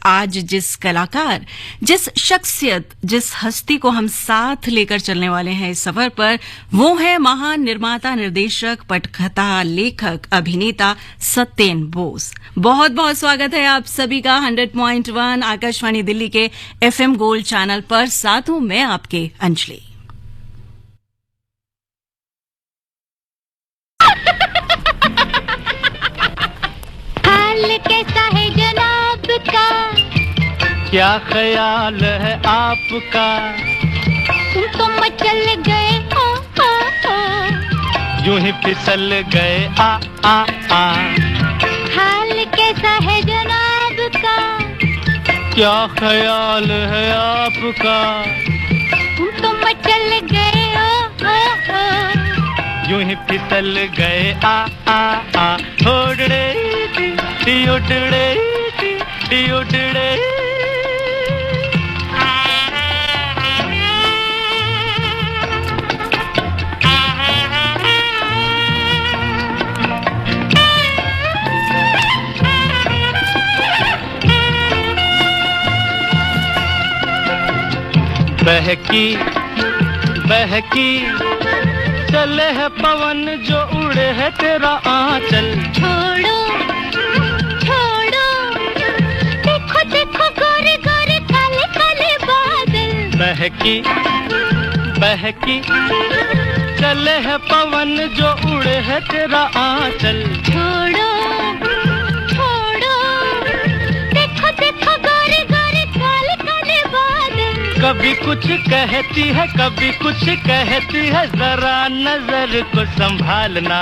आज जिस कलाकार, जिस शख्सियत, जिस हस्ती को हम साथ लेकर चलने वाले हैं इस सफर पर, वो है महान निर्माता, निर्देशक, पटकथा, लेखक, अभिनेता सत्येन बोस। बहुत बहुत स्वागत है आप सभी का 100.1 आकाशवाणी दिल्ली के FM गोल्ड चैनल पर। साथ हूं मैं आपके अंजलि। कैसा है जनाब का, क्या ख्याल है आपका, तुम तो मचल गए यूं ही फिसल गए आ। हाल कैसा है जनाब का, क्या ख्याल है आपका, तुम तो मचल गए यूं ही फिसल गए आ। उड़ड़े उड़ड़े उड़ड़े बहकी बहकी चले है पवन जो उड़े है तेरा आंचल। छोड़ो छोड़ो, देखो देखो गोरे गोरे काले काले बादल। बहकी बहकी चले है पवन जो उड़े है तेरा आंचल। छोड़ो छोड़ो, देखो देखो गोरे गोरे काले काले बादल। कभी कुछ कहती है कभी कुछ कहती है, जरा नजर को संभालना।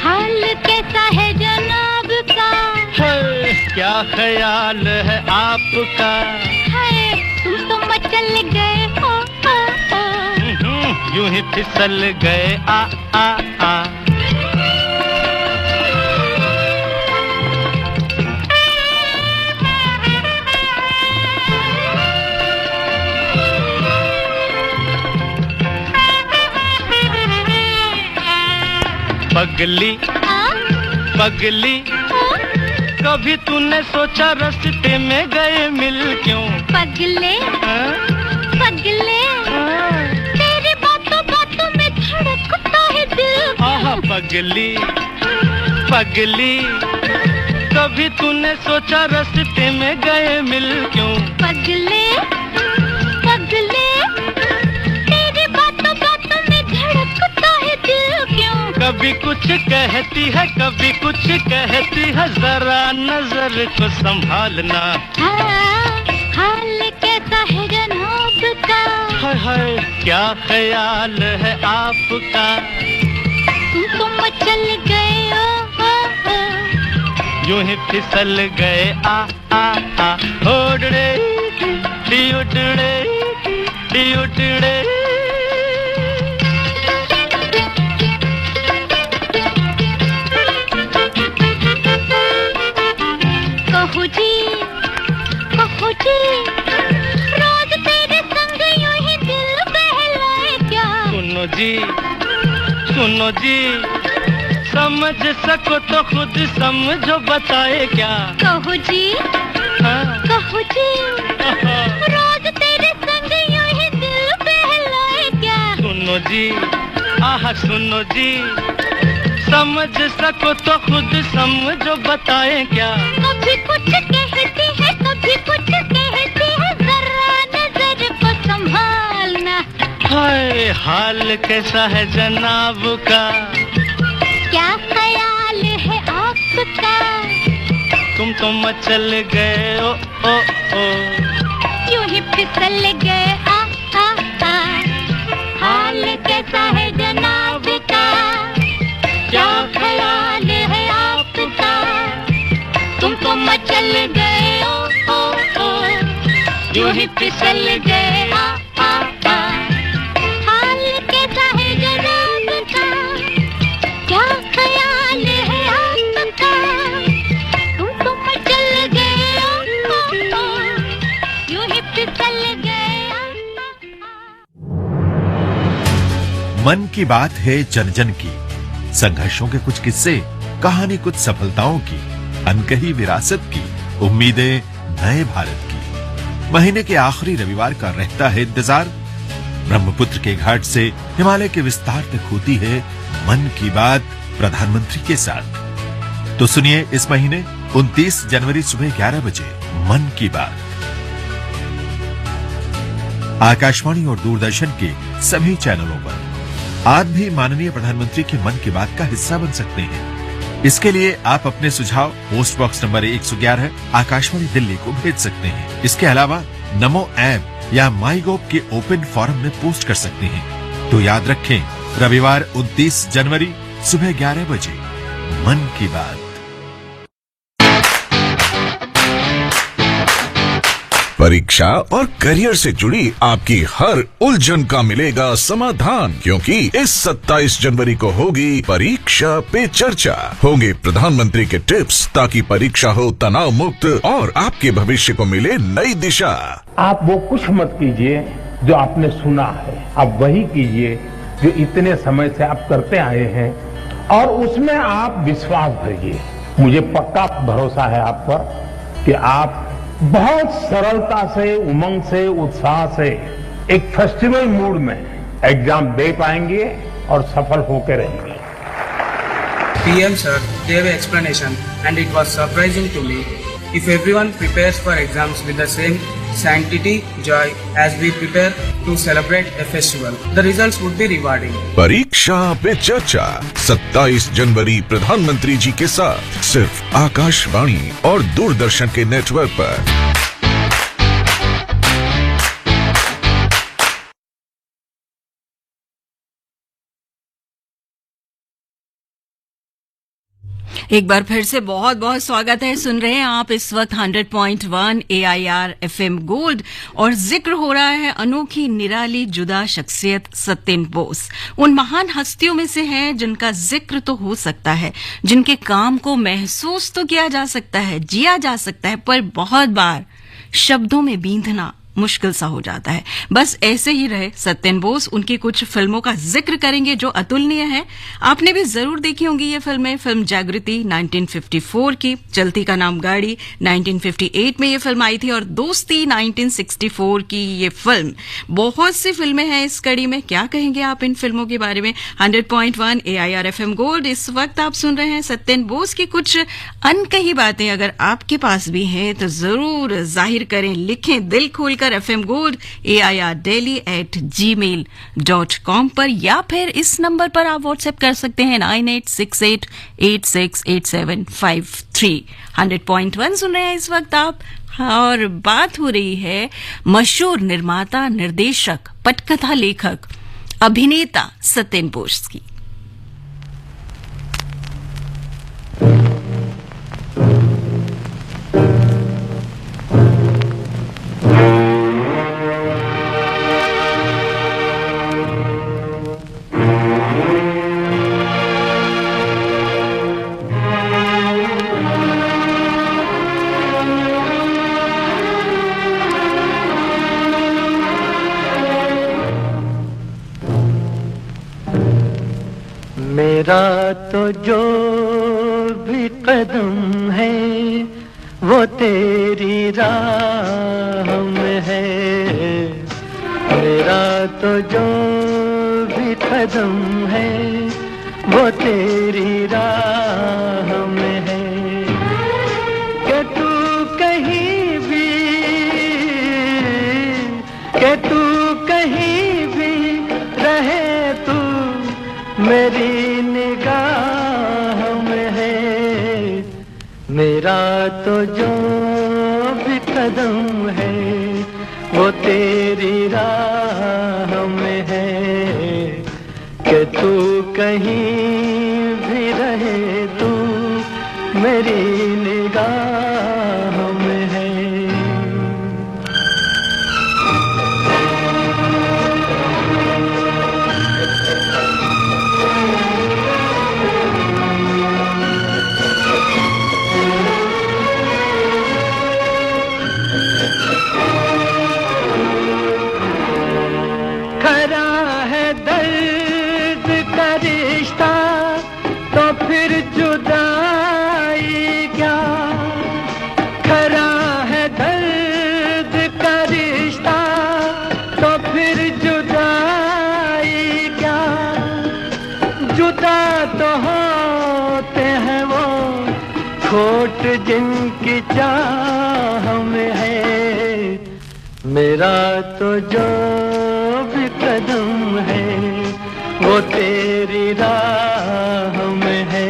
हाल कैसा है जनाब का, है क्या ख्याल है आपका, है तुम तो मचल गए यूं ही फिसल गए आ। पगली पगली कभी तूने सोचा रास्ते में गए मिल क्यों। पगले पगले, तेरी बातों बातों में धड़कता है दिल। आहा पगली पगली कभी तूने सोचा रास्ते में गए मिल क्यों। पगले पगले, तेरी बातों बातों में धड़कता है दिल क्यों। कभी कुछ कहती है कभी कुछ कहती है, जरा नजर को संभालना। हाल कैसा है जनाब का, हाय हाय क्या ख्याल है आपका, तुम तो मचल गए यूं ही फिसल गए आ। उड़ड़े उड़ड़े उड़ड़े कहो जी, रोज तेरे संग यूं ही दिल बहलाए क्या। सुनो जी समझ सको तो खुद समझो, बताए क्या। कहो जी कहो जी, रोज तेरे संग यूं ही दिल बहलाए क्या। सुनो जी आह सुनो जी, समझ सको तो खुद समझो, बताए क्या। कभी कुछ कहती है कभी कुछ कहती है, जरा नजर को संभालना। हाय हाल कैसा है जनाब का, क्या ख्याल है आपका, तुम तो मचल गए ओ। यूं ही फिसल गए आ। हाल कैसा है जनाब का, क्या ख्याल है आपका, तुम तो मचल गए ओ। यूं ही फिसल गए आ। हाल कैसा है जनाब का, क्या ख्याल है आपका, तुम तो मचल गए ओ। यूं ही फिसल गए। मन की बात है जन जन की, संघर्षों के कुछ किस्से, कहानी कुछ सफलताओं की, अनकही विरासत की, उम्मीदें नए भारत की। महीने के आखिरी रविवार का रहता है इंतजार। ब्रह्मपुत्र के घाट से हिमालय के विस्तार तक होती है मन की बात प्रधानमंत्री के साथ। तो सुनिए इस महीने 29 जनवरी सुबह 11 बजे मन की बात। आकाशवाणी और दूरदर्शन के सभी चैनलों पर आप भी माननीय प्रधानमंत्री के मन की बात का हिस्सा बन सकते हैं। इसके लिए आप अपने सुझाव post box number 111 Akashvani Delhi को भेज सकते हैं। इसके अलावा नमो ऐप या माई गोव के ओपन फोरम में पोस्ट कर सकते हैं। तो याद रखें, रविवार 29 जनवरी सुबह 11 बजे मन की बात। परीक्षा और करियर से जुड़ी आपकी हर उलझन का मिलेगा समाधान, क्योंकि इस 27 जनवरी को होगी परीक्षा पे चर्चा। होंगे प्रधानमंत्री के टिप्स ताकि परीक्षा हो तनाव मुक्त और आपके भविष्य को मिले नई दिशा। आप वो कुछ मत कीजिए जो आपने सुना है, आप वही कीजिए जो इतने समय से आप करते आए हैं और उसमें आप विश्वास भरिए। मुझे पक्का भरोसा है आप पर कि आप बहुत सरलता से, उमंग से, उत्साह से एक फेस्टिवल मूड में एग्जाम दे पाएंगे और सफल होकर रहेंगे। PM sir gave an explanation and it was surprising to me. If everyone prepares for exams with the same sanctity, joy as we prepare to celebrate a festival, the results would be rewarding. परीक्षा पे चर्चा 27 जनवरी प्रधानमंत्री जी के साथ सिर्फ आकाशवाणी और दूरदर्शन के network पर। एक बार फिर से बहुत बहुत स्वागत है। सुन रहे हैं आप इस वक्त 100.1 AIR FM गोल्ड और जिक्र हो रहा है अनोखी निराली जुदा शख्सियत सत्येंद्र बोस। उन महान हस्तियों में से हैं जिनका जिक्र तो हो सकता है, जिनके काम को महसूस तो किया जा सकता है, जिया जा सकता है, पर बहुत बार शब्दों में बींधना मुश्किल सा हो जाता है। बस ऐसे ही रहे सत्येंद्र बोस। उनकी कुछ फिल्मों का जिक्र करेंगे जो अतुलनीय है। आपने भी जरूर देखी होंगी ये फिल्में। फिल्म जागृति 1954 की, चलती का नाम गाड़ी 1958 में ये फिल्म आई थी और दोस्ती 1964 की ये फिल्म। बहुत सी फिल्में हैं इस कड़ी में। क्या कहेंगे आप इन फिल्मों के बारे में? 100.1 AIR FM गोल्ड। इस वक्त आप सुन रहे हैं सत्येंद्र बोस की कुछ अनकही बातें। अगर आपके पास भी हैं तो जरूर जाहिर करें, लिखें दिल खोलकर FM गोल्ड AIRDaily@gmail.com पर, या फिर इस नंबर पर आप व्हाट्सएप कर सकते हैं 9868868753। 100.1 सुन रहे हैं इस वक्त आप, और बात हो रही है मशहूर निर्माता, निर्देशक, पटकथा लेखक, अभिनेता सत्येंद्र बोस की। मेरा तो जो भी कदम है वो तेरी राह में है। मेरा तो जो भी कदम है वो तेरी राह में है। कि तू कहीं भी, कि तू कहीं भी रहे, तू मेरी निगाह में है। मेरा तो जो भी कदम है वो तेरी राह में है। कि तू कहीं भी रहे, तू मेरी निगाह में है। खरा है दर्द का रिश्ता खोट जिनकी चाह में है, मेरा तो जो भी कदम है वो तेरी राह में है,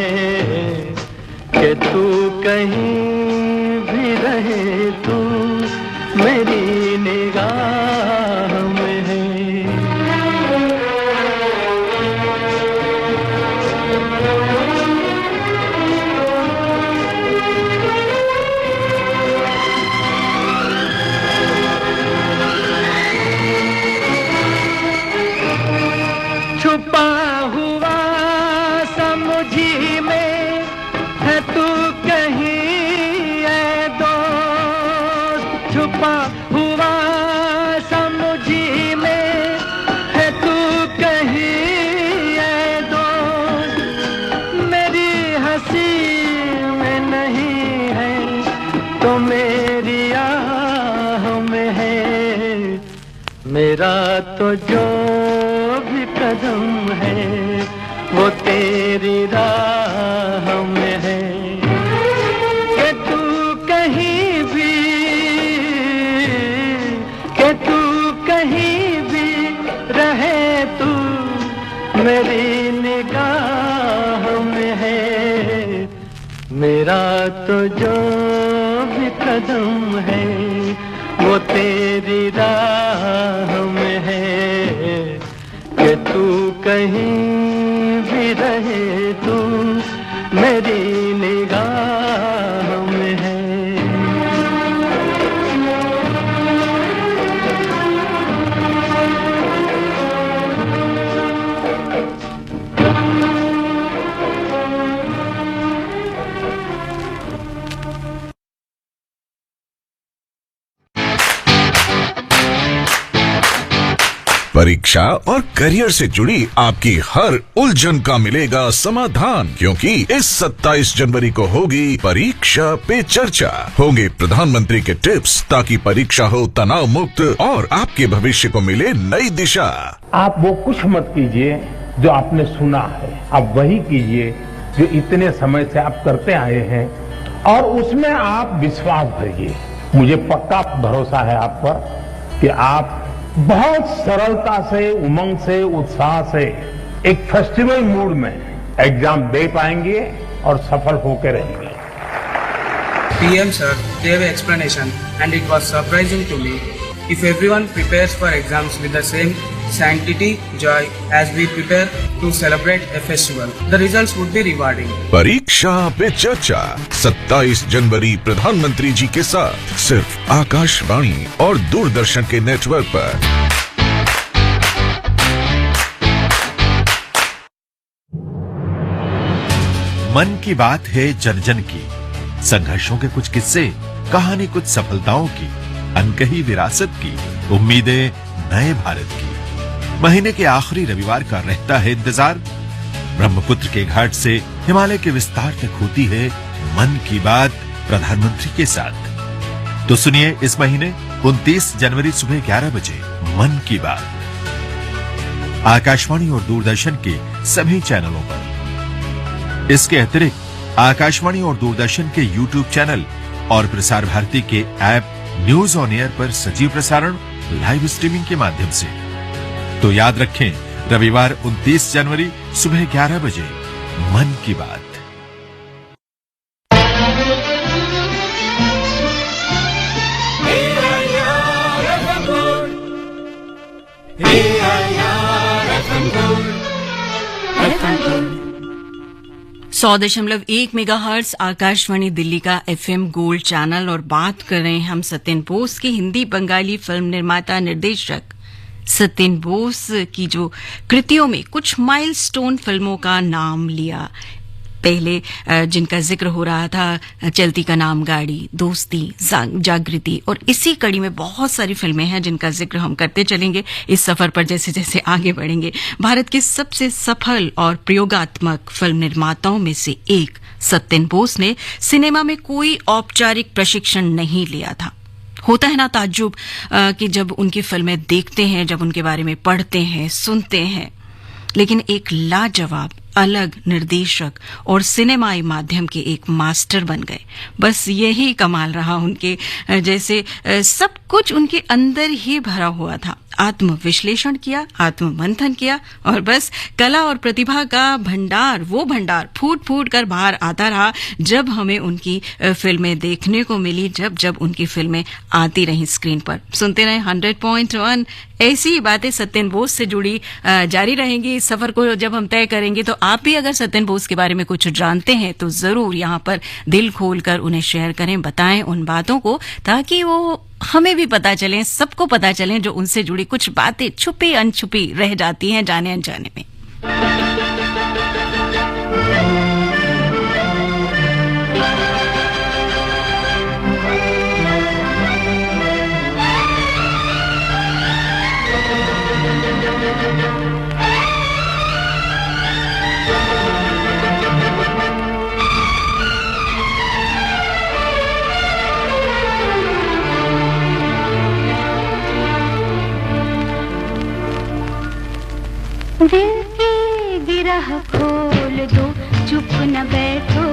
कि तू कहीं भी रहे तू मेरी निगाह में है। छुपा हुआ समझी में है तू कहीं ऐ दोस्त, छुपा हुआ समझी में है तू कहीं ऐ दोस्त, मेरी हंसी में नहीं है तो मेरी आह में है, मेरा तो जो कदम है वो तेरी राह में है, कि तू कहीं भी, कि तू कहीं भी रहे तू मेरी निगाह में है, मेरा तो जो भी कदम है वो तेरी राह में है, कि तू कहीं भी रहे तू मेरी निगाह में है। परीक्षा और करियर से जुड़ी आपकी हर उलझन का मिलेगा समाधान, क्योंकि इस 27 जनवरी को होगी परीक्षा पे चर्चा। होंगे प्रधानमंत्री के टिप्स ताकि परीक्षा हो तनाव मुक्त और आपके भविष्य को मिले नई दिशा। आप वो कुछ मत कीजिए जो आपने सुना है, आप वही कीजिए जो इतने समय से आप करते आए हैं और उसमें आप विश्वास भरिए। मुझे पक्का भरोसा है आप पर कि आप बहुत सरलता से, उमंग से, उत्साह से एक फेस्टिवल मूड में एग्जाम दे पाएंगे और सफल होकर रहेंगे। PM sir gave an explanation and it was surprising to me. If everyone prepares for exams with the same sanctity, joy as we prepare to celebrate a festival, the results would be rewarding. परीक्षा पे चर्चा 27 जनवरी प्रधानमंत्री जी के साथ सिर्फ आकाशवाणी और दूरदर्शन के network पर। मन की बात है जन जन की, संघर्षों के कुछ किस्से, कहानी कुछ सफलताओं की, अनकही विरासत की, उम्मीदें नए भारत की। महीने के आखिरी रविवार का रहता है इंतजार। ब्रह्मपुत्र के घाट से हिमालय के विस्तार तक होती है मन की बात प्रधानमंत्री के साथ। तो सुनिए इस महीने 29 जनवरी सुबह 11 बजे मन की बात आकाशवाणी और दूरदर्शन के सभी चैनलों पर। इसके अतिरिक्त आकाशवाणी और दूरदर्शन के YouTube चैनल और प्रसार भारती के ऐप न्यूज ऑन एयर पर सजीव प्रसारण लाइव स्ट्रीमिंग के माध्यम से। तो याद रखें, रविवार 29 जनवरी सुबह 11 बजे मन की बात। सौ 100.1 मेगाहर्ट्ज आकाशवाणी दिल्ली का FM गोल्ड चैनल। और बात कर रहे हैं हम सत्यन बोस की। हिंदी बंगाली फिल्म निर्माता निर्देशक सत्यन बोस की जो कृतियों में कुछ माइलस्टोन फिल्मों का नाम लिया। पहले जिनका जिक्र हो रहा था चलती का नाम गाड़ी, दोस्ती, जागृति, और इसी कड़ी में बहुत सारी फिल्में हैं जिनका जिक्र हम करते चलेंगे इस सफर पर जैसे जैसे आगे बढ़ेंगे। भारत के सबसे सफल और प्रयोगात्मक फिल्म निर्माताओं में से एक सत्यन बोस ने सिनेमा में कोई औपचारिक प्रशिक्षण नहीं लिया था। होता है ना ताज्जुब कि जब उनकी फिल्में देखते हैं, जब उनके बारे में पढ़ते हैं, सुनते हैं, लेकिन एक लाजवाब अलग निर्देशक और सिनेमाई माध्यम के एक मास्टर बन गए। बस यही कमाल रहा उनके, जैसे सब कुछ उनके अंदर ही भरा हुआ था। आत्मविश्लेषण किया, आत्ममंथन किया और बस कला और प्रतिभा का भंडार, वो भंडार फूट फूट कर बाहर आता रहा जब हमें उनकी फिल्में देखने को मिली, जब उनकी फिल्में आती रही स्क्रीन पर। सुनते रहे 100.1, ऐसी ही बातें सत्येंद्र बोस से जुड़ी जारी रहेंगी। इस सफर को जब हम तय करेंगे तो आप भी अगर सत्येंद्र बोस के बारे में कुछ जानते हैं तो जरूर यहाँ पर दिल खोलकर उन्हें शेयर करें, बताएं उन बातों को, ताकि वो हमें भी पता चलें, सबको पता चलें जो उनसे जुड़ी कुछ बातें छुपी अनछुपी रह जाती हैं जाने अनजाने में। दिल की गिरह खोल दो, चुप न बैठो,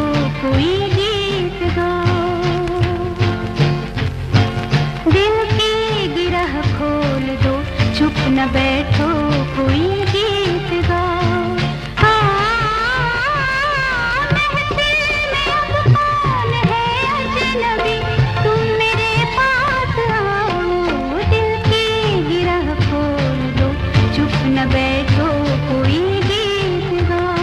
कोई गीत गाओ। दिल की गिरह खोल दो, चुप न बैठो, कोई गीत गाओ। महफिल में अब कौन है अजनबी, तुम मेरे पास आओ। दिल की गिरह खोल दो, चुप न बैठो, कोई गीत गाओ।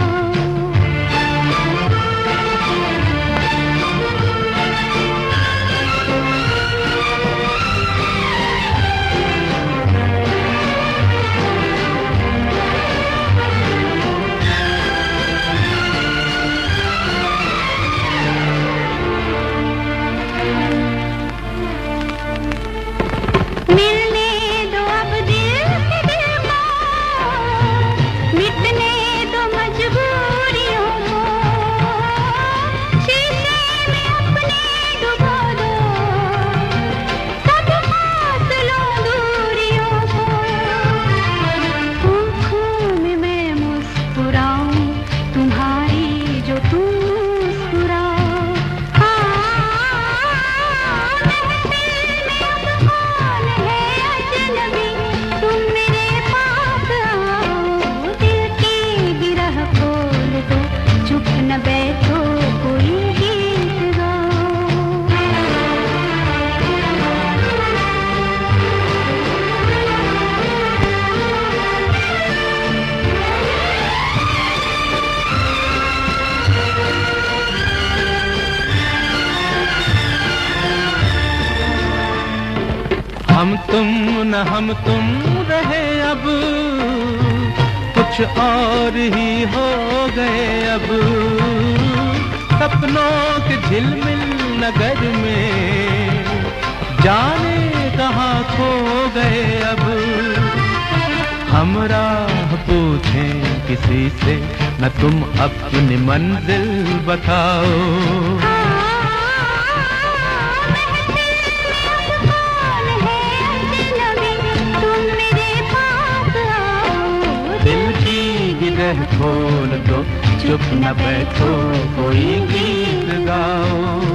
मिलने दो अब दिल से दिल को, मिटने दो मजबूरियों को। शीशे में अपने डुबो दो, सब फासलों दूरियों को। आँखों में मैं मुस्कुराऊं तुम्हारी, जो तुम मुस्कुराओ। कौन है अजनबी, तुम मेरे पास आओ। दिल की गिरह खोल दो, चुप न बैठो, कोई गीत गाओ। हम तुम न हम तुम रहे अब, कुछ और ही हो गए अब। सपनों के झिलमिल नगर में जाने कहाँ खो गए अब। हम राह पूछें किसी से, न तुम अपनी मंजिल बताओ। दिल की गिरह खोल दो, चुप न बैठो, कोई गीत गाओ।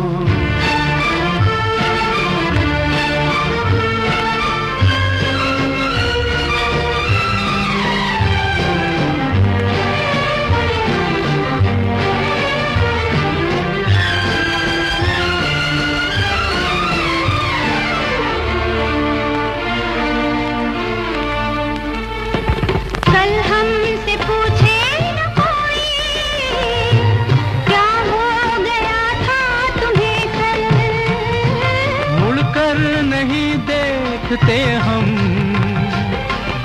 कल हमसे पूछे न कोई, क्या हो गया था तुम्हें कल। मुड़कर नहीं देखते हम,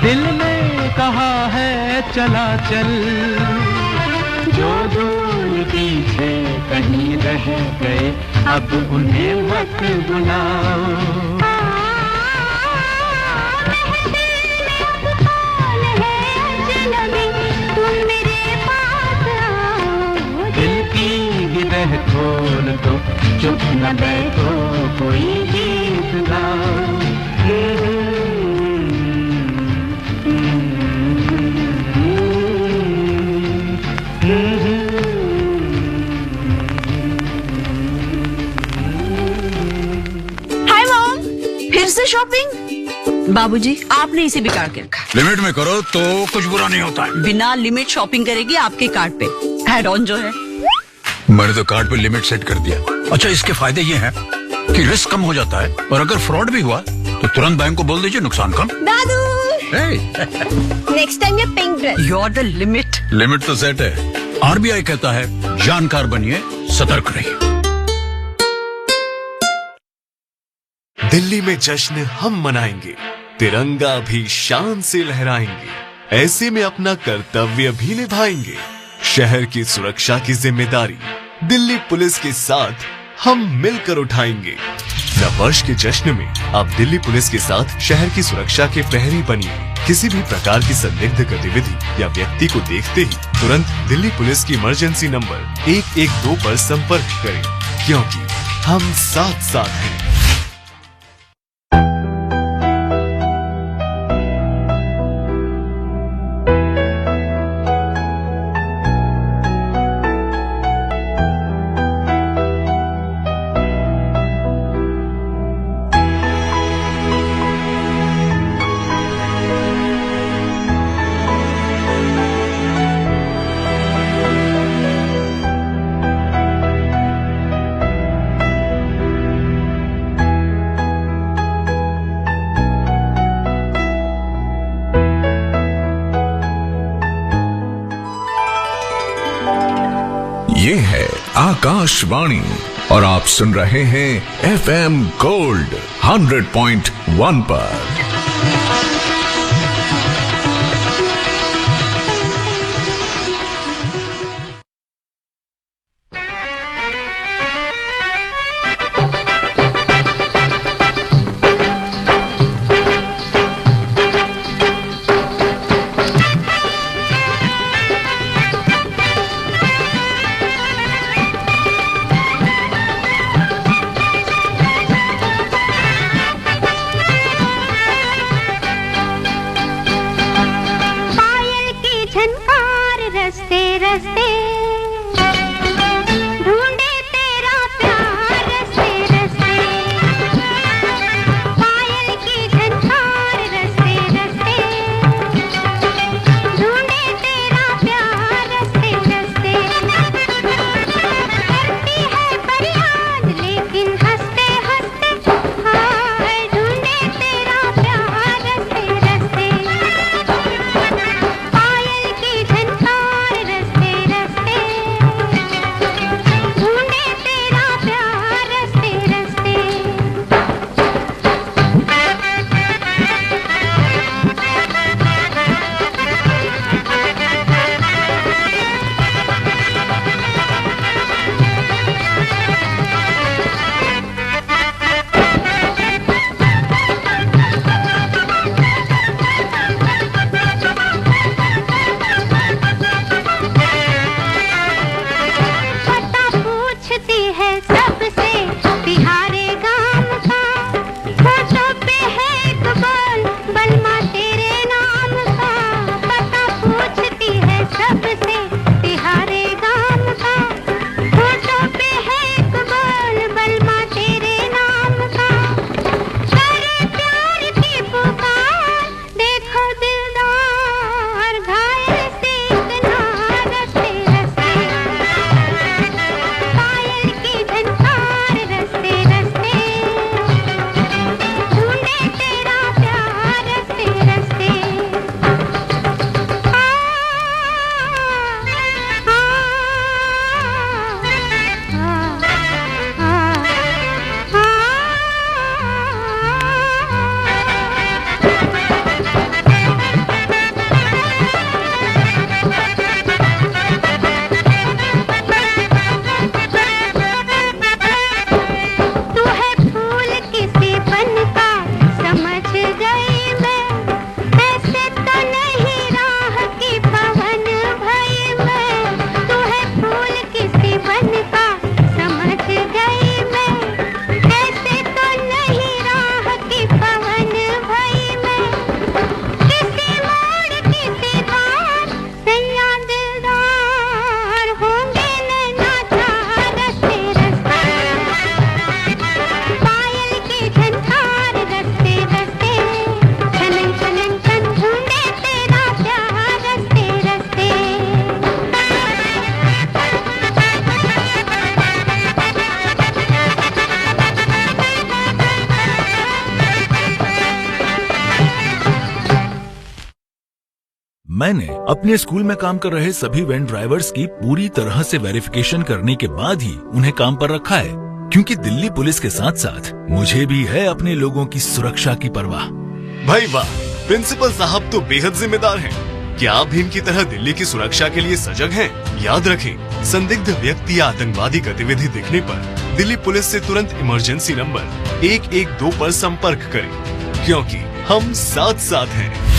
दिल ने कहा है चला चल। जो दूर पीछे कहीं रह गए, अब उन्हें मत बुलाओ। तुम मेरे पास आओ। दिल की गिरह खोल दो, चुप न बैठो, कोई गीत गाओ। फिर से शॉपिंग? बाबूजी, आपने इसे बिगाड़ के रखा। लिमिट में करो तो कुछ बुरा नहीं होता है। बिना लिमिट शॉपिंग करेगी आपके कार्ड पे एड ऑन जो है। मैंने तो कार्ड पे लिमिट सेट कर दिया। अच्छा, इसके फायदे ये हैं कि रिस्क कम हो जाता है और अगर फ्रॉड भी हुआ तो तुरंत बैंक को बोल दीजिए, नुकसान कम। दादू, नेक्स्ट टाइम ये pink dress. You're the limit. Limit तो सेट है। आरबीआई कहता है जानकार बनिए, सतर्क रहिए। दिल्ली में जश्न हम मनाएंगे, तिरंगा भी शान से लहराएंगे। ऐसे में अपना कर्तव्य भी निभाएंगे। शहर की सुरक्षा की जिम्मेदारी दिल्ली पुलिस के साथ हम मिलकर उठाएंगे। नववर्ष के जश्न में आप दिल्ली पुलिस के साथ शहर की सुरक्षा के प्रहरी बनिए। किसी भी प्रकार की संदिग्ध गतिविधि या व्यक्ति को देखते ही तुरंत दिल्ली पुलिस की इमरजेंसी नंबर 112 पर संपर्क करें, क्योंकि हम साथ साथ हैं। ये है आकाशवाणी और आप सुन रहे हैं FM गोल्ड 100.1 पर। मैंने अपने स्कूल में काम कर रहे सभी वैन ड्राइवर्स की पूरी तरह से वेरिफिकेशन करने के बाद ही उन्हें काम पर रखा है, क्योंकि दिल्ली पुलिस के साथ साथ मुझे भी है अपने लोगों की सुरक्षा की परवाह। भाई वाह, प्रिंसिपल साहब तो बेहद जिम्मेदार हैं। क्या आप भी इनकी तरह दिल्ली की सुरक्षा के लिए सजग हैं? याद रखें, संदिग्ध व्यक्ति या आतंकवादी गतिविधि दिखने पर दिल्ली पुलिस से तुरंत इमरजेंसी नंबर 112 पर संपर्क करें, क्योंकि हम साथ साथ हैं।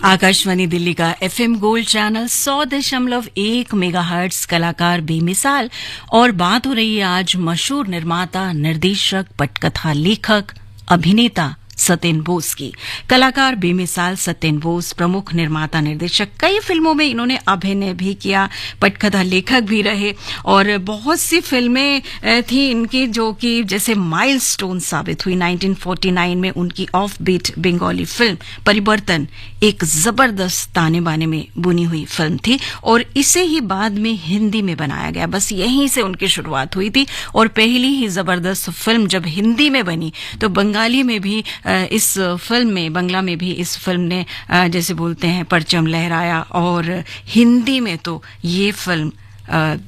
आकाशवाणी दिल्ली का एफएम गोल्ड चैनल 100.1 मेगाहर्ट्ज, कलाकार बेमिसाल। और बात हो रही है आज मशहूर निर्माता, निर्देशक, पटकथा लेखक, अभिनेता सत्येन बोस की। कलाकार बेमिसाल सत्येन बोस प्रमुख निर्माता निर्देशक, कई फिल्मों में इन्होंने अभिनय भी किया, पटकथा लेखक भी रहे और बहुत सी फिल्में थी इनकी जो कि जैसे माइलस्टोन साबित हुई। 1949 में उनकी ऑफ बीट बंगाली फिल्म परिवर्तन एक जबरदस्त ताने बाने में बुनी हुई फिल्म थी और इसे ही बाद में हिंदी में बनाया गया। बस यहीं से उनकी शुरुआत हुई थी और पहली ही जबरदस्त फिल्म जब हिंदी में बनी तो बंगाली में भी इस फिल्म में, बांग्ला में भी इस फिल्म ने जैसे बोलते हैं परचम लहराया और हिंदी में तो ये फिल्म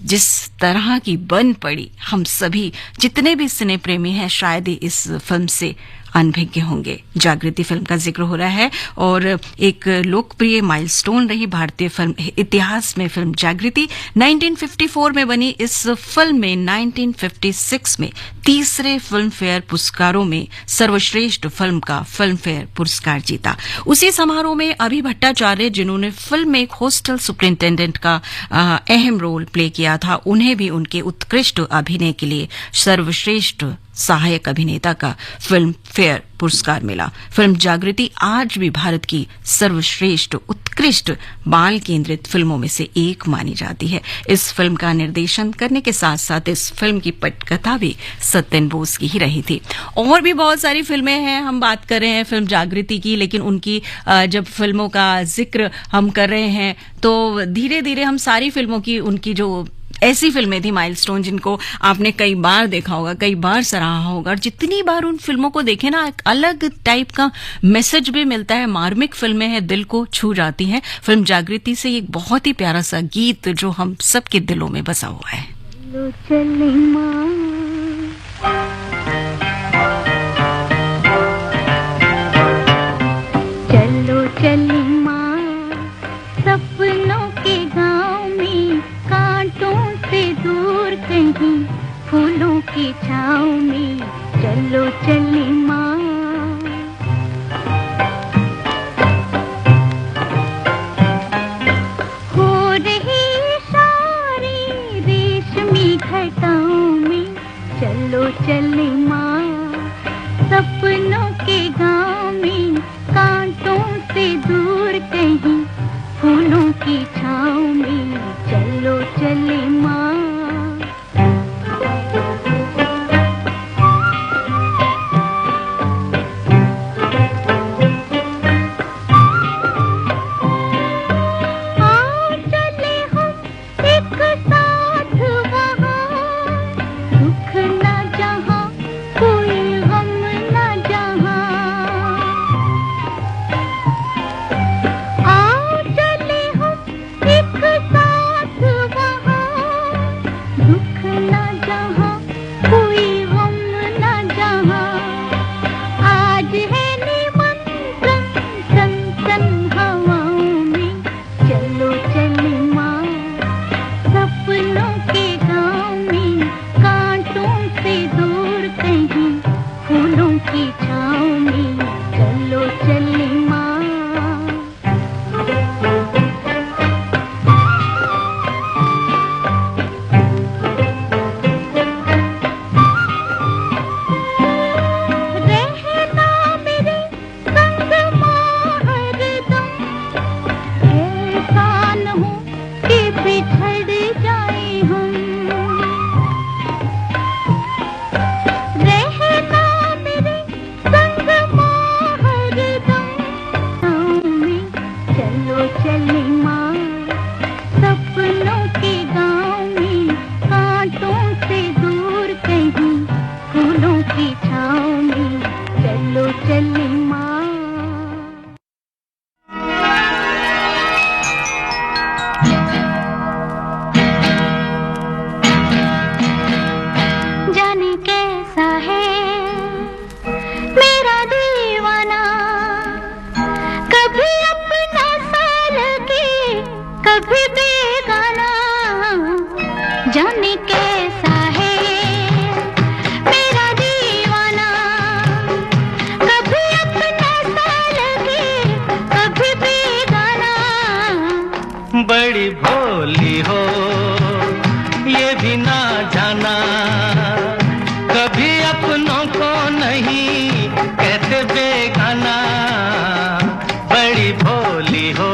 जिस तरह की बन पड़ी, हम सभी जितने भी सिने प्रेमी हैं शायद ही इस फिल्म से अनभिज्ञ होंगे। जागृति फिल्म का जिक्र हो रहा है और एक लोकप्रिय माइलस्टोन रही भारतीय फिल्म इतिहास में फिल्म जागृति। 1954 में बनी इस फिल्म में 1956 में तीसरे फिल्म फेयर पुरस्कारों में सर्वश्रेष्ठ फिल्म का फिल्म फेयर पुरस्कार जीता। उसी समारोह में अभि भट्टाचार्य, जिन्होंने फिल्म में एक हॉस्टल सुपरिंटेंडेंट का अहम रोल प्ले किया था, उन्हें भी उनके उत्कृष्ट अभिनय के लिए सर्वश्रेष्ठ सहायक अभिनेता का फिल्म फेयर पुरस्कार मिला। फिल्म जागृति आज भी भारत की सर्वश्रेष्ठ उत्कृष्ट बाल केंद्रित फिल्मों में से एक मानी जाती है। इस फिल्म का निर्देशन करने के साथ साथ इस फिल्म की पटकथा भी सत्येन बोस की ही रही थी। और भी बहुत सारी फिल्में हैं, हम बात कर रहे हैं फिल्म जागृति की, लेकिन उनकी जब फिल्मों का जिक्र हम कर रहे हैं तो धीरे धीरे हम सारी फिल्मों की, उनकी जो ऐसी फिल्में थी माइलस्टोन जिनको आपने कई बार देखा होगा, कई बार सराहा होगा और जितनी बार उन फिल्मों को देखे ना एक अलग टाइप का मैसेज भी मिलता है। मार्मिक फिल्में हैं, दिल को छू जाती हैं। फिल्म जागृति से एक बहुत ही प्यारा सा गीत जो हम सबके दिलों में बसा हुआ है। चलो चली माँ सपनों के गाँव में, कांटों से दूर कहीं फूलों की छाँव में। चलो चली माँ हो रही सारी रेशमी घटाओं में। चलो चली माँ सपनों के गाँव में, कांटों से दूर कहीं फूलों की छाँव में। चलो चले माँ जाना बड़ी भोली हो।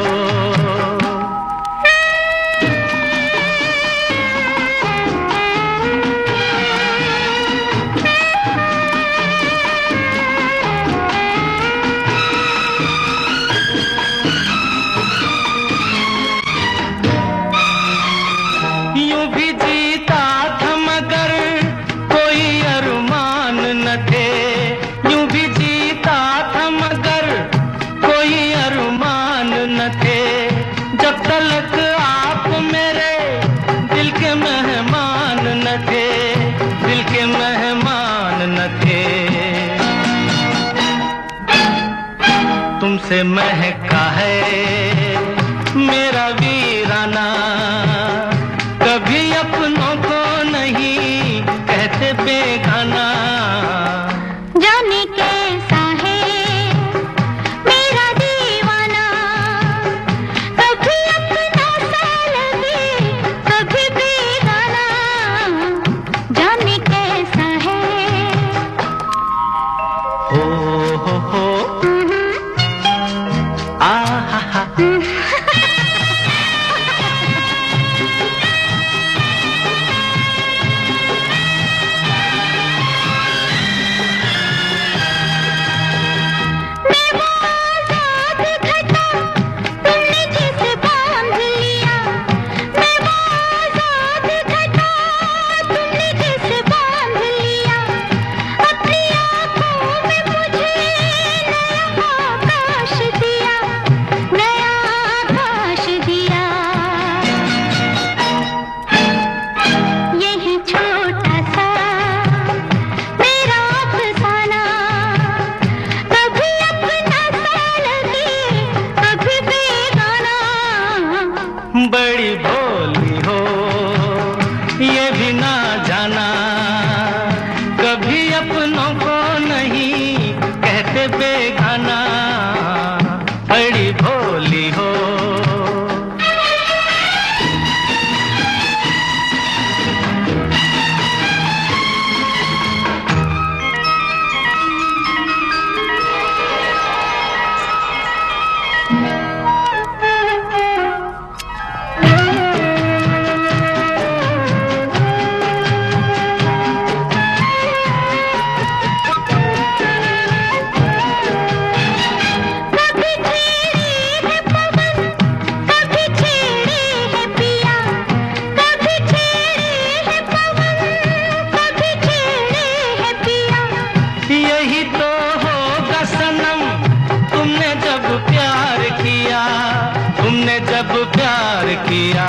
यूं भी जीता था मगर कोई अरमान न थे, यूं भी जीता था मगर कोई अरमान न थे। जब तक आप मेरे दिल के मेहमान न थे, दिल के मेहमान न थे। तुमसे महका है मेरा वीराना, कभी अपनों को नहीं कहते बेगाना। जाने कैसा है मेरा दीवाना, कभी अपना सा लगे कभी बेगाना। जाने कैसा है। हो आहा हा। बड़ी भोली हो ये भी ना जाना, कभी अपनों को नहीं कहते बेगाना। बड़ी भोली हो। यही तो होगा सनम तुमने जब प्यार किया, तुमने जब प्यार किया।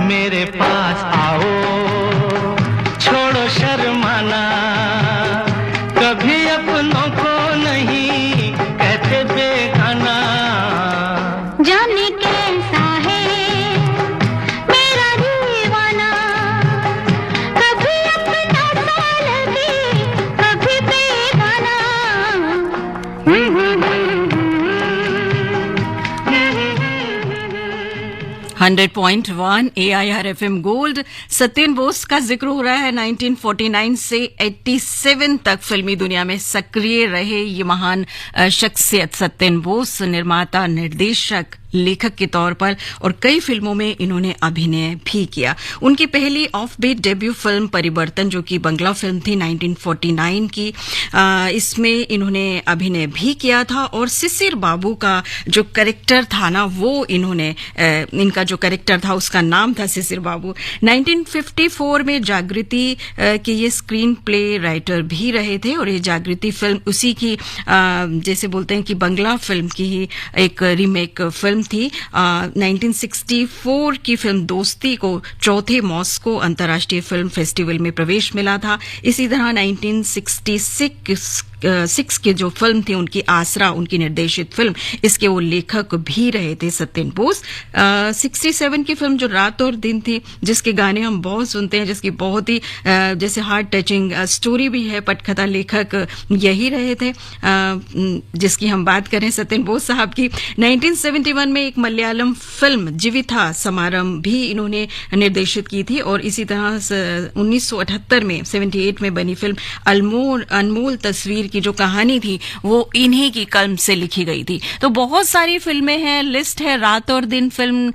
मेरे पास आओ छोड़ो शर्माना, कभी अपनों को नहीं कहते बेगाना। जाने कैसा है मेरा दीवाना, कभी अपना सा लगे कभी बेगाना। 100.1 AIR FM गोल्ड। सत्येन बोस का जिक्र हो रहा है। 1949 से 87 तक फिल्मी दुनिया में सक्रिय रहे ये महान शख्सियत सत्येन बोस निर्माता, निर्देशक, लेखक के तौर पर और कई फिल्मों में इन्होंने अभिनय भी किया। उनकी पहली ऑफ बीट डेब्यू फिल्म परिवर्तन, जो कि बंगला फिल्म थी 1949 की, इसमें इन्होंने अभिनय भी किया था। और सिसिर बाबू का जो कैरेक्टर था ना, वो इन्होंने इनका जो कैरेक्टर था उसका नाम था सिसिर बाबू। 1954 में जागृति के ये स्क्रीन प्ले राइटर भी रहे थे और ये जागृति फिल्म उसी की जैसे बोलते हैं कि बंगला फिल्म की ही एक रीमेक फिल्म थी। 1964 की फिल्म दोस्ती को चौथे मॉस्को अंतर्राष्ट्रीय फिल्म फेस्टिवल में प्रवेश मिला था। इसी तरह 1966 1966 की जो फिल्म थी उनकी आसरा, उनकी निर्देशित फिल्म, इसके वो लेखक भी रहे थे सत्यन बोस। 67 की फिल्म जो रात और दिन थी, जिसके गाने हम बहुत सुनते हैं, जिसकी बहुत ही जैसे हार्ट टचिंग स्टोरी भी है, पटकथा लेखक यही रहे थे, जिसकी हम बात करें सत्यन बोस साहब की। 1971 में एक मलयालम फिल्म जीविथा समारंभ भी इन्होंने निर्देशित की थी, और इसी तरह 1978 में 78 में बनी फिल्म अनमोल तस्वीर की जो कहानी थी वो इन्हीं की कलम से लिखी गई थी। तो बहुत सारी फिल्में हैं, लिस्ट है। रात और दिन फिल्म,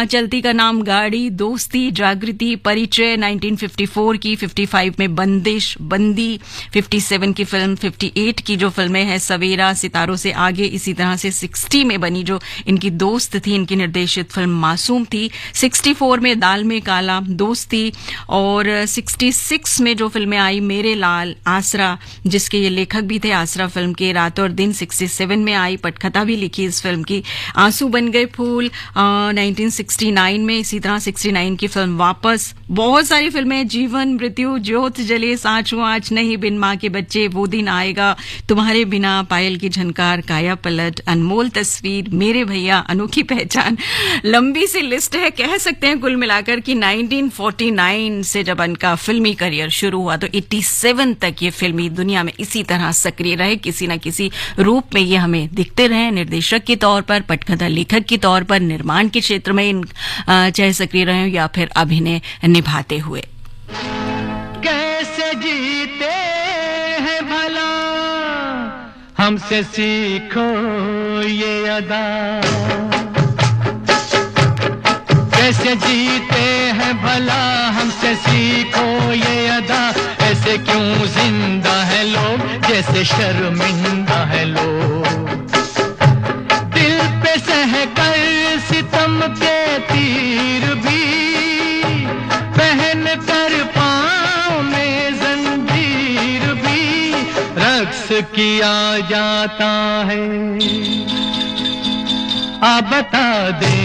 चलती का नाम गाड़ी, दोस्ती, जागृति, परिचय 1954 की, 55 में बंदिश, बंदी, 57 की फिल्म, 58 की जो फिल्में हैं सवेरा, सितारों से आगे, इसी तरह से 60 में बनी जो इनकी दोस्त थी, इनकी निर्देशित फिल्म मासूम थी। 64 में दाल में काला, दोस्ती, और 66 में जो फिल्में आई मेरे लाल, आसरा, जिसके ये लेखक भी थे आसरा फिल्म के, रात और दिन 67 में आई, पटकथा भी लिखी इस फिल्म की। आंसू बन गए फूल 1969 में, इसी तरह 69 की फिल्म वापस। बहुत सारी फिल्में, जीवन मृत्यु, ज्योत जले, साँचों आँच नहीं, बिन माँ के बच्चे, वो दिन आएगा, तुम्हारे बिना, पायल की झनकार, काया पलट, अनमोल तस्वीर, मेरे भैया, अनोखी पहचान। लंबी सी लिस्ट है। कह सकते हैं कुल मिलाकर कि 1949 से जब इनका फिल्मी करियर शुरू हुआ तो 87 तक ये फिल्मी दुनिया में इसी तरह सक्रिय रहे, किसी न किसी रूप में ये हमें दिखते रहे, निर्देशक के तौर पर, पटकथा लेखक के तौर पर, निर्माण के क्षेत्र में चाहे सक्रिय रहे या फिर अभिनय निभाते हुए। कैसे जीते हैं भला, हमसे सीखो ये अदा, कैसे जीते हैं भला, हमसे सीखो ये अदा, ऐसे क्यों जिंदा है लोग, जैसे शर्मिंदा है लोग, दिल पे सह कर सितम के तीर भी, पहन कर पाँव में जंजीर भी, रक्स किया जाता है। आ बता दे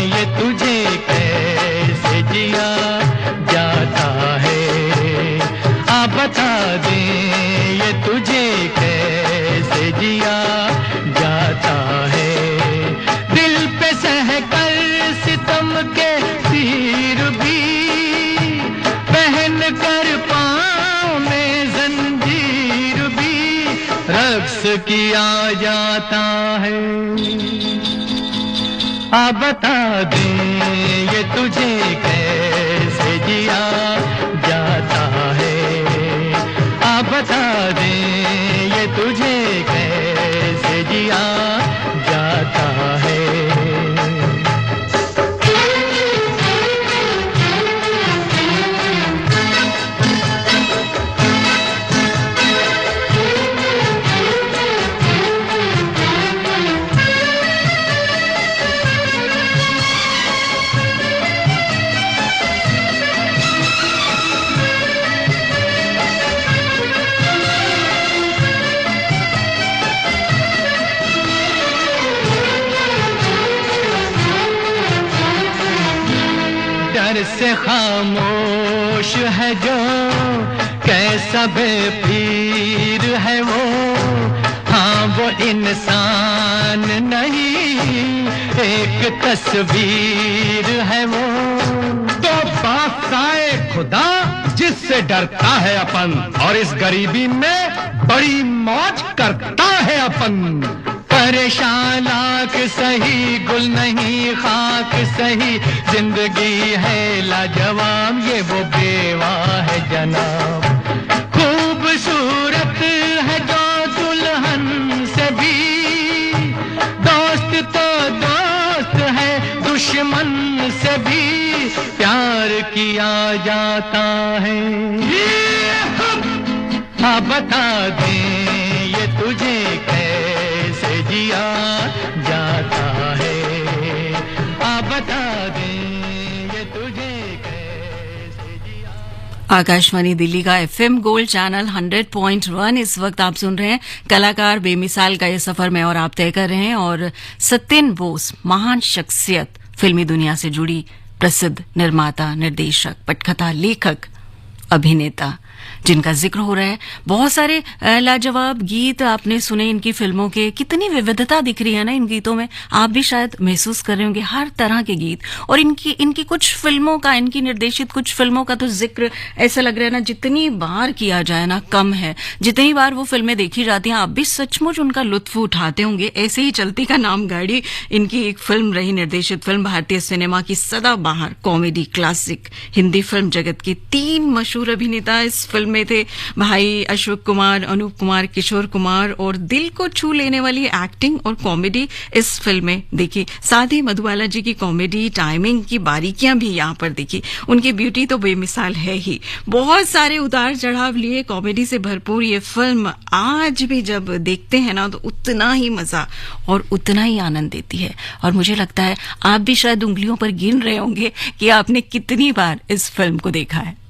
ये तुझे कैसे जिया जाता है, आ बता दे ये तुझे कैसे जिया जाता है, दिल पे सह कर सितम के तीर भी, पहन कर पाँव में जंजीर भी, रक्स किया जाता है। आ बता दे ये तुझे कैसे जिया जाता है, आ बता दे ये तुझे कैसे जिया जाता है। से खामोश है जो, कैसा बेपीर है वो, हाँ वो इंसान नहीं एक तस्वीर है वो, तो बादशाह खुदा जिससे डरता है अपन, और इस गरीबी में बड़ी मौज करता है अपन। परेशान लाख सही, गुल नहीं खाक सही, जिंदगी है लाजवाब, ये वो बेवा है जनाब, खूबसूरत है जो दुल्हन से भी, दोस्त तो दोस्त है दुश्मन से भी, प्यार किया जाता है। हाँ बता दे ये तुझे कैसे जिया जाता है, आ बता दे ये तुझे कैसे जिया। आकाशवाणी दिल्ली का एफएम गोल्ड चैनल 100.1 इस वक्त आप सुन रहे हैं कलाकार बेमिसाल का ये सफर में और आप तय कर रहे हैं। और सत्यन बोस महान शख्सियत, फिल्मी दुनिया से जुड़ी प्रसिद्ध निर्माता, निर्देशक, पटकथा लेखक, अभिनेता, जिनका जिक्र हो रहा है। बहुत सारे लाजवाब गीत आपने सुने इनकी फिल्मों के, कितनी विविधता दिख रही है ना इन गीतों में। आप भी शायद महसूस कर रहे होंगे हर तरह के गीत। और इनकी कुछ फिल्मों का, इनकी निर्देशित कुछ फिल्मों का तो जिक्र ऐसा लग रहा है ना, जितनी बार किया जाए ना कम है। जितनी बार वो फिल्में देखी जाती हैं आप भी सचमुच उनका लुत्फ उठाते होंगे। ऐसे ही चलती का नाम गाड़ी इनकी एक फिल्म रही, निर्देशित फिल्म, भारतीय सिनेमा की सदाबहार कॉमेडी क्लासिक। हिंदी फिल्म जगत के 3 मशहूर अभिनेता इस फिल्म में थे, भाई अशोक कुमार, अनूप कुमार, किशोर कुमार, और दिल को छू लेने वाली एक्टिंग और कॉमेडी इस फिल्म में देखी। साथ ही मधुबाला जी की कॉमेडी, टाइमिंग की बारीकियां भी यहाँ पर देखी। उनकी ब्यूटी तो बेमिसाल है ही। बहुत सारे उतार चढ़ाव लिए कॉमेडी से भरपूर ये फिल्म आज भी जब देखते हैं ना तो उतना ही मजा और उतना ही आनंद देती है। और मुझे लगता है आप भी शायद उंगलियों पर गिन रहे होंगे कि आपने कितनी बार इस फिल्म को देखा है।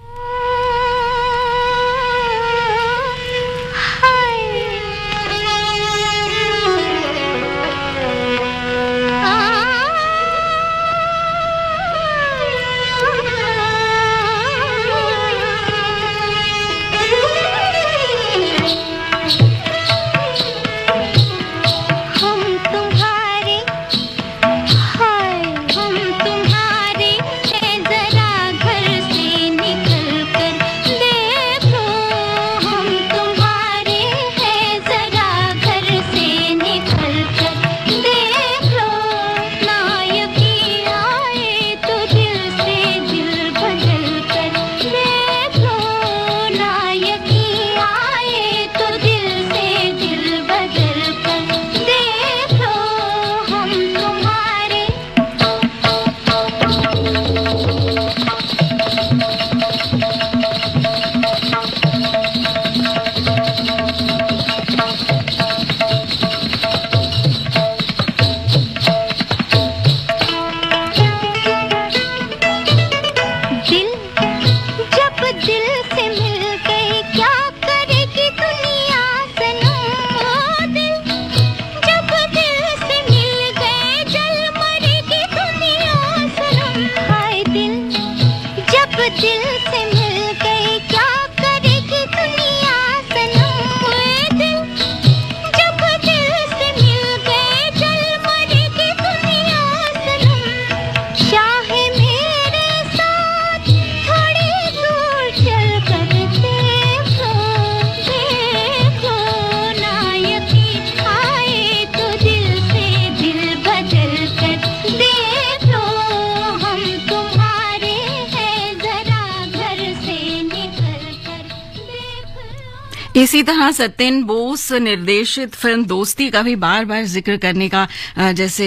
इसी तरह सत्येन बोस निर्देशित फिल्म दोस्ती का भी बार बार जिक्र करने का जैसे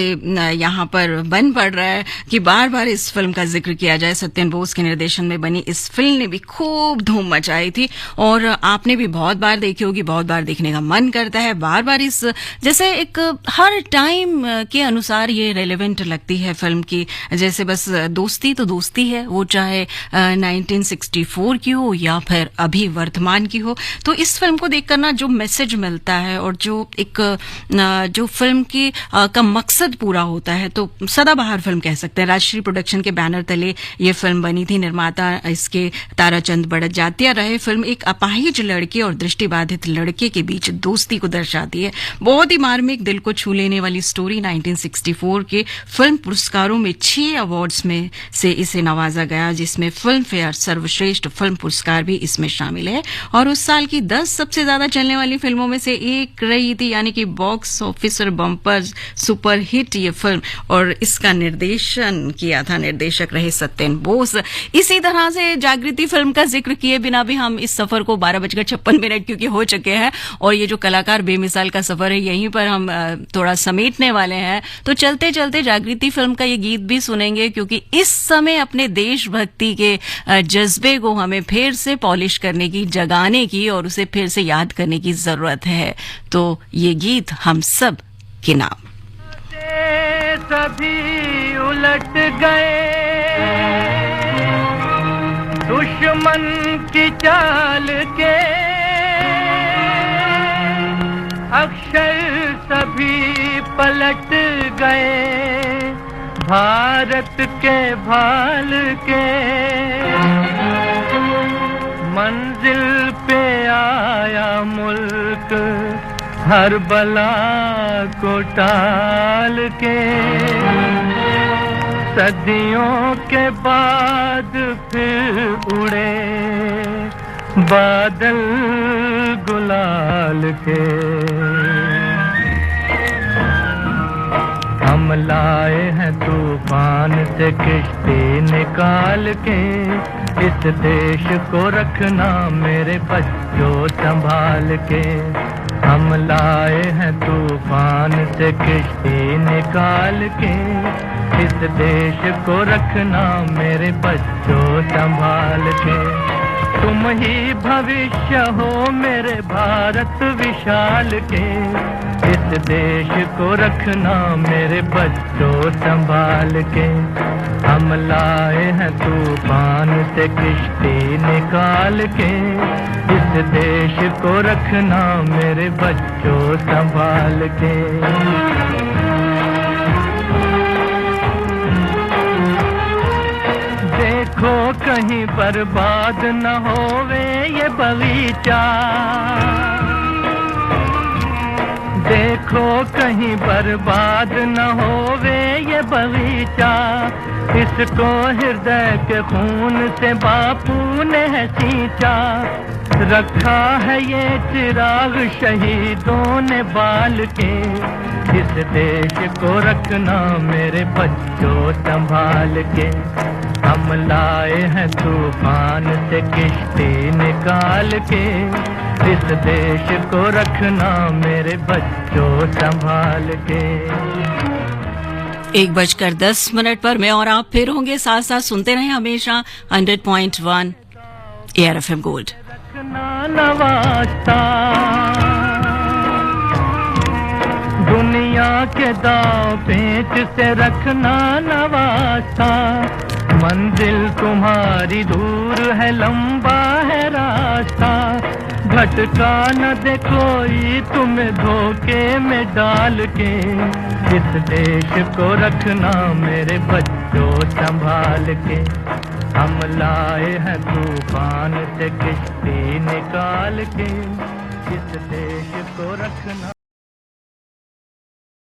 यहाँ पर बन पड़ रहा है कि बार बार इस फिल्म का जिक्र किया जाए। सत्येन बोस के निर्देशन में बनी इस फिल्म ने भी खूब धूम मचाई थी और आपने भी बहुत बार देखी होगी, बहुत बार देखने का मन करता है। बार बार इस जैसे एक हर टाइम के अनुसार ये रेलेवेंट लगती है फिल्म की। जैसे बस दोस्ती तो दोस्ती है, वो चाहे 1964 की हो या फिर अभी वर्तमान की हो। तो इस फिल्म को देखकर ना जो मैसेज मिलता है और जो एक जो फिल्म की का मकसद पूरा होता है, तो सदाबहार फिल्म कह सकते हैं। राजश्री प्रोडक्शन के बैनर तले ये फिल्म बनी थी। निर्माता इसके ताराचंद बड़जात्या रहे। फिल्म एक अपाहिज लड़के और दृष्टिबाधित लड़के के बीच दोस्ती को दर्शाती है। बहुत ही मार्मिक, दिल को छू लेने वाली स्टोरी। 1964 के फिल्म पुरस्कारों में 6 अवार्ड्स में से इसे नवाजा गया, जिसमें फिल्म फेयर सर्वश्रेष्ठ फिल्म पुरस्कार भी इसमें शामिल है। और उस साल की 10 सबसे ज्यादा चलने वाली फिल्मों में से एक रही थी, यानी कि बॉक्स ऑफिस और बम्पर सुपर हिट ये फिल्म। और इसका निर्देशन किया था, निर्देशक रहे सत्येन बोस। इसी तरह से जागृति फिल्म का जिक्र किए बिना भी हम इस सफर को 12:56 क्योंकि हो चुके हैं और ये जो कलाकार बेमिसाल का सफर है यहीं पर हम थोड़ा समेटने वाले हैं। तो चलते चलते जागृति फिल्म का ये गीत भी सुनेंगे, क्योंकि इस समय अपने देशभक्ति के जज्बे को हमें फिर से पॉलिश करने की, जगाने की और उसे फिर से याद करने की जरूरत है। तो ये गीत हम सब के नाम। सभी उलट गए दुश्मन की चाल के, अक्षर सभी पलट गए भारत के भाल के। मंजिल पे आया मुल्क हर बला को टाल के, सदियों के बाद फिर उड़े बादल गुलाल के। हम लाए हैं तूफान से किश्ती निकाल के, इस देश को रखना मेरे बच्चों संभाल के। हम लाए हैं तूफान से किश्ती निकाल के, इस देश को रखना मेरे बच्चों संभाल के। तुम ही भविष्य हो मेरे भारत विशाल के, इस देश को रखना मेरे बच्चों संभाल के। हम लाए हैं तूफान से किश्ती निकाल के, इस देश को रखना मेरे बच्चों संभाल के। देखो कहीं बर्बाद न होवे ये बगीचा, देखो कहीं बर्बाद न होवे ये बगीचा, इसको हृदय के खून से बापू ने है सींचा। रखा है ये चिराग शहीदों ने बाल के, इस देश को रखना मेरे बच्चों संभाल के। हम लाए हैं तूफान से किश्ती निकाल के, इस देश को रखना मेरे बच्चों संभाल के। 1:10 पर मैं और आप फिर होंगे साथ साथ। सुनते रहे हमेशा 100.1 ARFM गोल्ड। रखना नवास्ता दुनिया के दाव पेच से रखना नवास्ता, मंजिल तुम्हारी दूर है लंबा है रास्ता, भटका न दे कोई तुम्हें धोखे में डाल के, इस देश को रखना मेरे बच्चों संभाल के। हम लाए हैं तूफान से किश्ती निकाल के, इस देश को रखना